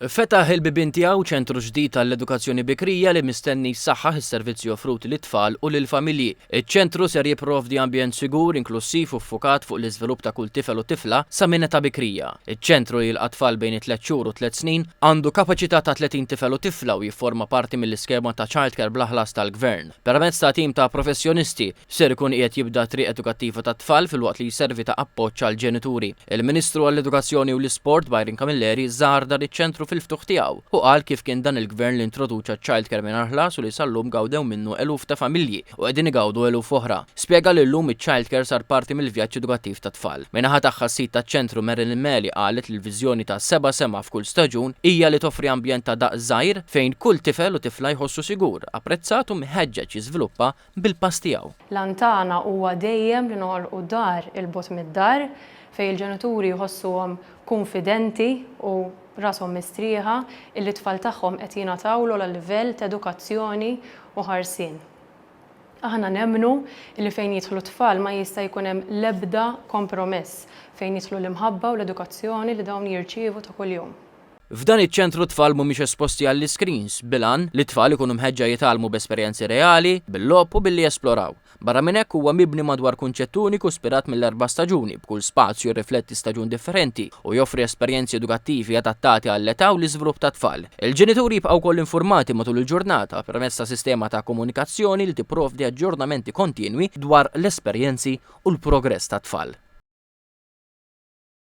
Fetaħ il-bibien tiegħu ċentru ġdid tal-edukazzjoni bikrija li mistenni jsaħħaħ is-servizzi offruti lit-tfal u lill-familji. Iċ-ċentru ser jipprovdi ambjent sigur, inklusiv u ffukat fuq l-iżvilupp ta' kull tifel u tifla sa minn età bikrija. Iċ-ċentru li l-atfal bejn 3 xhur u 3 snin għandu kapaċità ta' 30 tifel u tifla u jifforma parti mill-iskema ta' Childcare bl-ħlas tal-Gvern. Permezz ta' tim ta' professjonisti ser ikun qiegħed jibda triq edukattiva ta' tfal filwaqt li jservi ta' appoġġ għall ġenituri. Il-Ministru għall-Edukazzjoni u l-Isport Byron Camilleri żar dan iċ-ċentru fil-ftuħ tiegħu u qal kif kien dan il-Gvern li introduċa Childcare mingħajr ħlas u li sallum gawdew minnu eluf ta' familji u qegħdin igawdu eluf oħra. Spjega li llum iċ-Childcare sar parti mill-vjaġġ edukattiv ta' tfal. Minnaħa tagħha s-sit taċ-ċentru Marilyn Meli qalet li l-viżjoni ta' 7 sema f'kull staġun hija li toffri ambjent ta' daqs żgħir fejn kull tifel u tifla jħossu sigur, apprezzat u mħeġġeġ jiżviluppa bil-pass tiegħu. L-antana huwa dejjem li noħolqu dar il-bot mid-dar fejn il-ġenituri jħossuhom konfidenti u rashom mistrieħa illi t-tfal tagħhom qed jingħatawlu għal livell ta' edukazzjoni u ħarsien. Aħna nemmnu li fejn jidħlu tfal ma jista' jkun hemm l-ebda kompromess fejn jidħlu l-imħabba u l-edukazzjoni li dawn jirċievu ta' kuljum. F'dan iċ-ċentru tfal mhumiex esposti għall-iskreens bilan li tfal ikunu mħeġġa jitgħallmu b'esperjenzi reali, bil-logħob u billi jesploraw. Barra minn hekk huwa mibni madwar kunċett uniku ispirat mill-4 staġuni b'kull spazju jirrifletti staġun differenti u joffri esperjenzi edukattivi adattati għall-età u l-iżvilupp ta' tfal. Il-ġenituri jibqgħu wkoll informati matul il-ġurnata permezz ta' sistema ta' komunikazzjoni li tipprovdi aġġornamenti kontinwi dwar l-esperjenzi u l-progress ta' tfal.